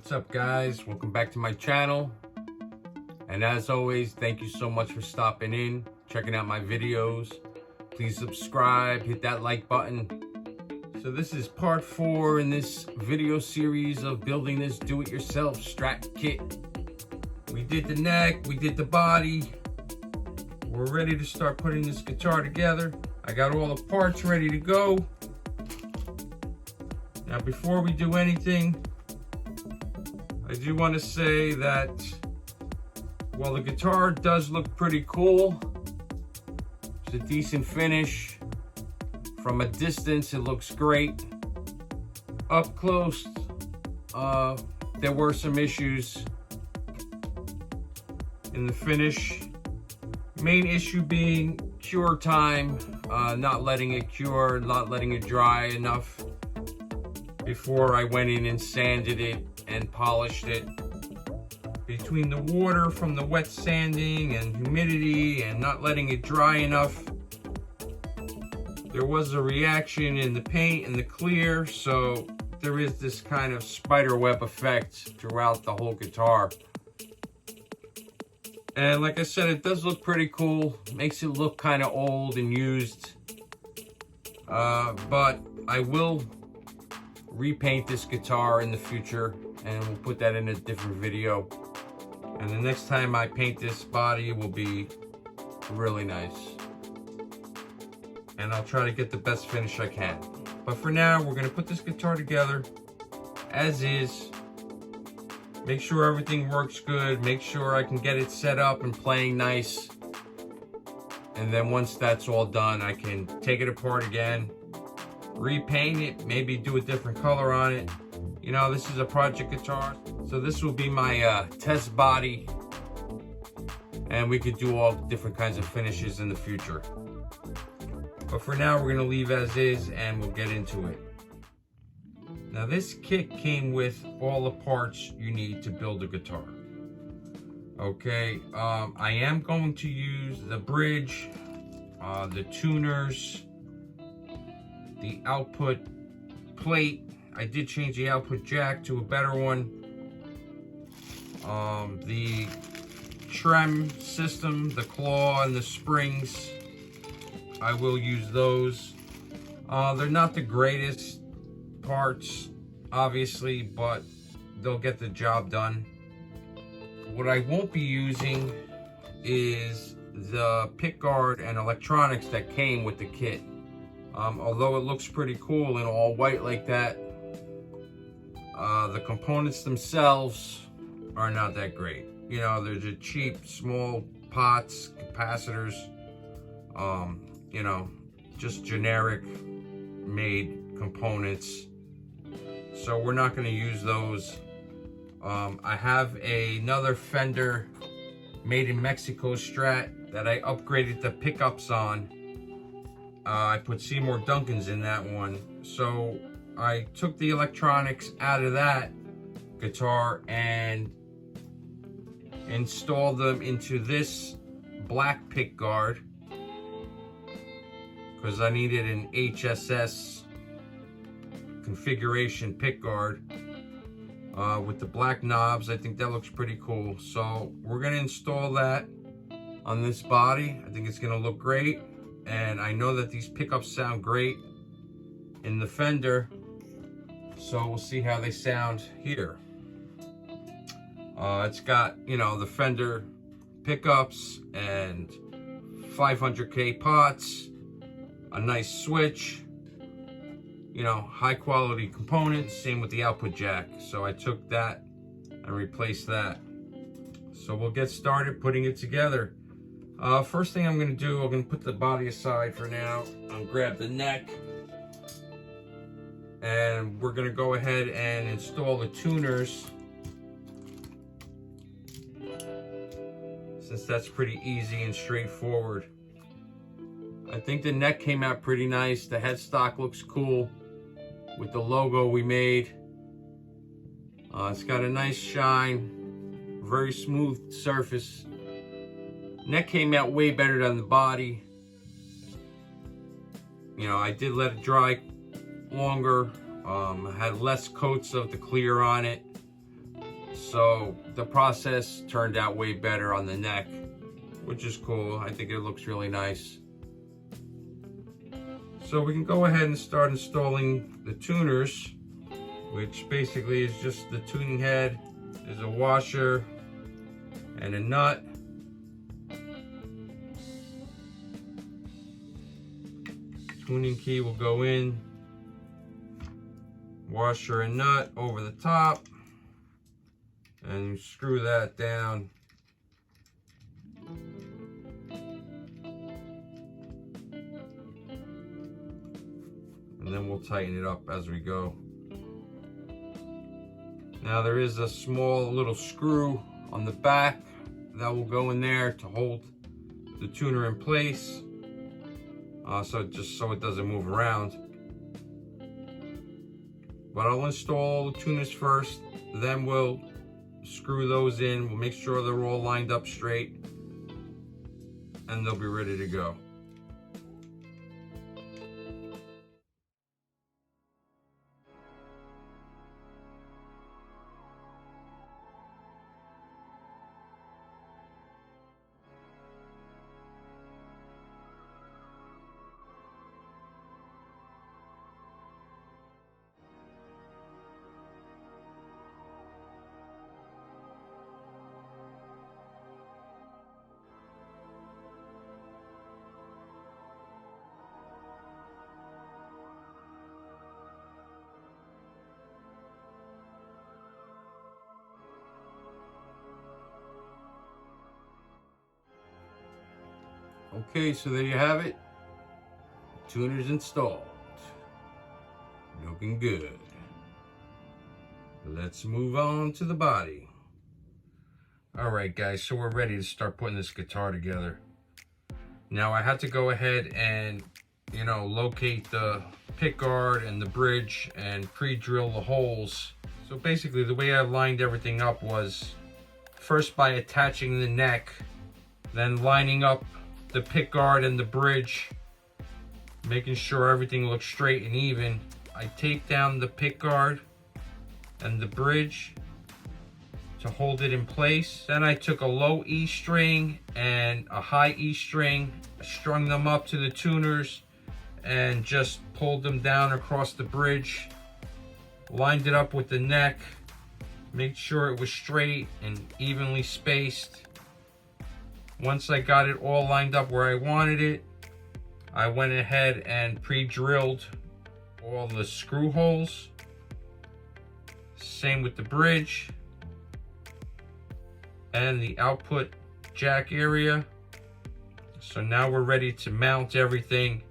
What's up, guys? Welcome back to my channel. And as always, thank you so much for stopping in, checking out my videos. Please subscribe, hit that like button. So this is part 4 in this video series of building this do-it-yourself Strat kit. We did the neck, we did the body. We're ready to start putting this guitar together. I got all the parts ready to go. Now before we do anything, I do want to say that while the guitar does look pretty cool, it's a decent finish. From a distance, it looks great. Up close, there were some issues in the finish. Main issue being cure time, not letting it cure, not letting it dry enough before I went in and sanded it and polished it. Between the water from the wet sanding and humidity and not letting it dry enough, there was a reaction in the paint and the clear, so there is this kind of spider web effect throughout the whole guitar. And like I said, it does look pretty cool. Makes it look kind of old and used. But I will repaint this guitar in the future, and we'll put that in a different video. And the next time I paint this body will be really nice. And I'll try to get the best finish I can. But for now, we're gonna put this guitar together as is. Make sure everything works good. Make sure I can get it set up and playing nice. And then once that's all done, I can take it apart again, repaint it, maybe do a different color on it. You know, this is a project guitar, so this will be my test body, and we could do all different kinds of finishes in the future. But for now, we're gonna leave as is, and we'll get into it. Now, this kit came with all the parts you need to build a guitar. Okay, I am going to use the bridge, the tuners, the output plate. I did change the output jack to a better one. The trem system, the claw and the springs, I will use those. They're not the greatest parts, obviously, but they'll get the job done. What I won't be using is the pickguard and electronics that came with the kit. Although it looks pretty cool in all white like that, the components themselves are not that great. You know, they're just cheap, small pots, capacitors, you know, just generic made components. So we're not going to use those. I have another Fender made in Mexico Strat that I upgraded the pickups on. I put Seymour Duncans in that one. So I took the electronics out of that guitar and installed them into this black pickguard because I needed an HSS configuration pickguard with the black knobs. I think that looks pretty cool. So we're gonna install that on this body. I think it's gonna look great. And I know that these pickups sound great in the Fender, so we'll see how they sound here. It's got, you know, the Fender pickups and 500K pots, a nice switch, you know, high quality components, same with the output jack. So I took that and replaced that. So we'll get started putting it together. First thing I'm going to do, I'm going to put the body aside for now. I'll grab the neck. And we're going to go ahead and install the tuners, since that's pretty easy and straightforward. I think the neck came out pretty nice. The headstock looks cool with the logo we made. It's got a nice shine, very smooth surface. Neck came out way better than the body. You know, I did let it dry longer. Had less coats of the clear on it. So the process turned out way better on the neck, which is cool. I think it looks really nice. So we can go ahead and start installing the tuners, which basically is just the tuning head. There's a washer and a nut. Tuning key will go in, washer and nut over the top, and you screw that down. And then we'll tighten it up as we go. Now there is a small little screw on the back that will go in there to hold the tuner in place, just so it doesn't move around. But I'll install the tuners first, then we'll screw those in. We'll make sure they're all lined up straight, and they'll be ready to go. Okay, so there you have it. Tuners installed. Looking good. Let's move on to the body. Alright guys, so we're ready to start putting this guitar together. Now I had to go ahead and, locate the pickguard and the bridge and pre-drill the holes. So basically the way I lined everything up was first by attaching the neck, then lining up the pickguard and the bridge, making sure everything looks straight and even. I taped down the pickguard and the bridge to hold it in place. Then I took a low E string and a high E string, strung them up to the tuners, and just pulled them down across the bridge. Lined it up with the neck, made sure it was straight and evenly spaced. Once I got it all lined up where I wanted it, I went ahead and pre-drilled all the screw holes. Same with the bridge and the output jack area. So now we're ready to mount everything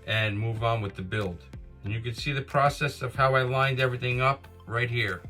and move on with the build. And you can see the process of how I lined everything up right here.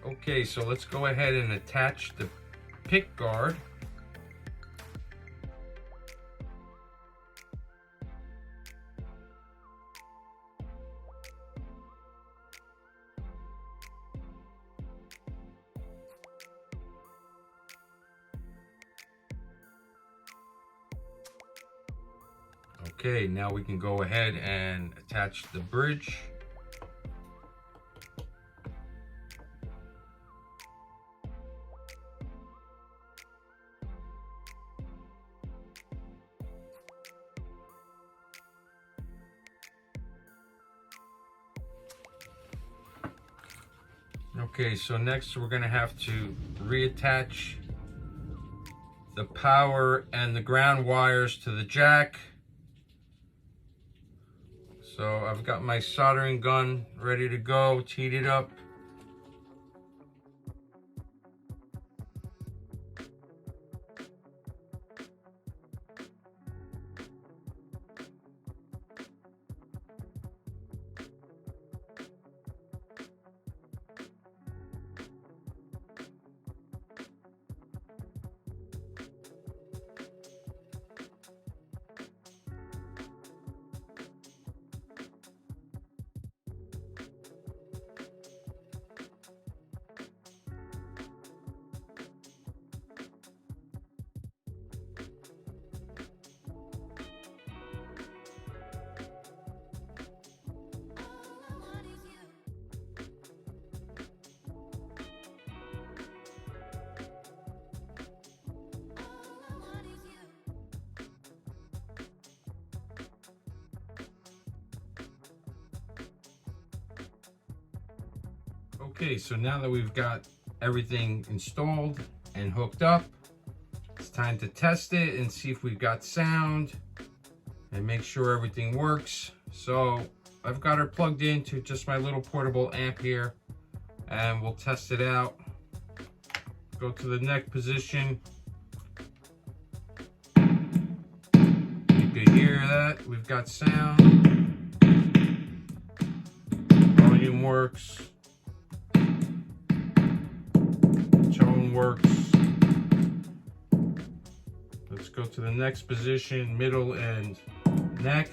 Okay, so let's go ahead and attach the pick guard. Okay, now we can go ahead and attach the bridge. Okay, so next we're gonna have to reattach the power and the ground wires to the jack. So I've got my soldering gun ready to go, teed it up. Okay, so now that we've got everything installed and hooked up, it's time to test it and see if we've got sound and make sure everything works. So I've got her plugged into just my little portable amp here, and we'll test it out. Go to the neck position. You can hear that. We've got sound. Volume works. Tone works. Let's go to the next position, middle and neck.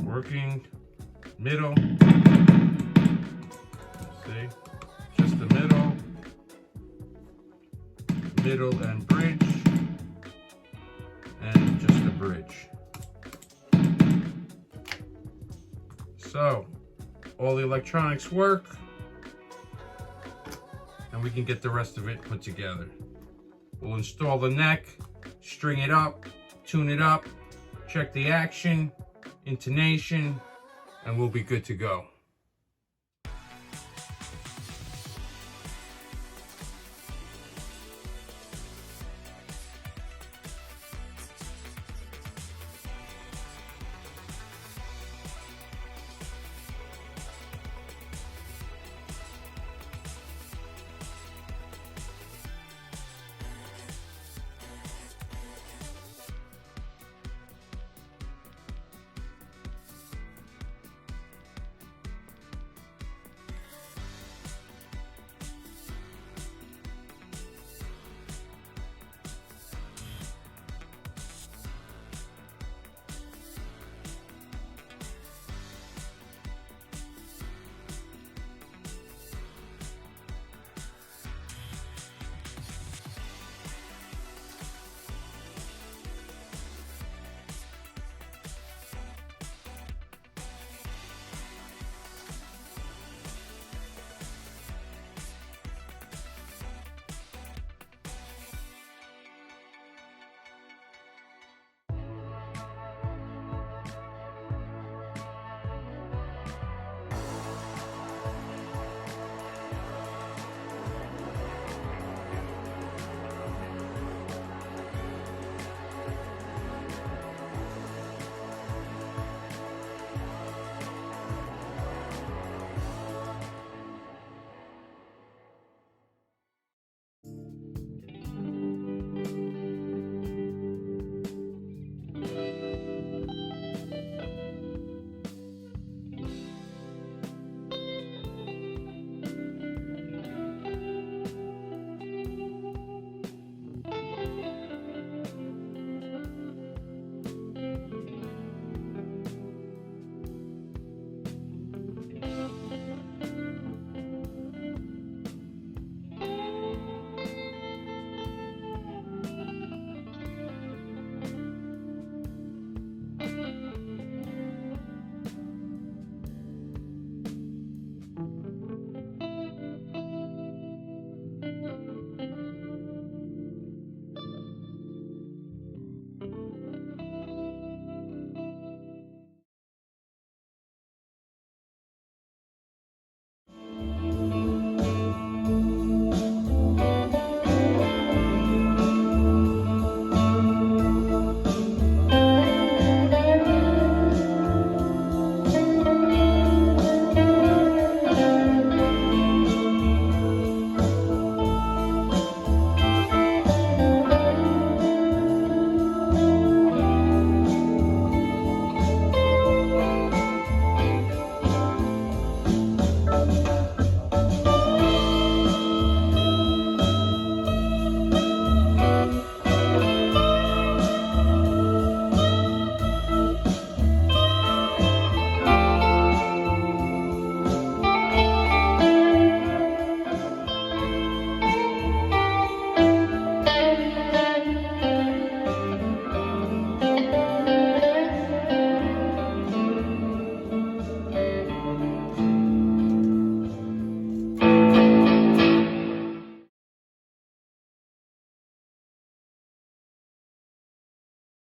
Working. Middle. See? Just the middle. Middle and bridge. And just the bridge. So, all the electronics work, and we can get the rest of it put together. We'll install the neck, string it up, tune it up, check the action, intonation, and we'll be good to go.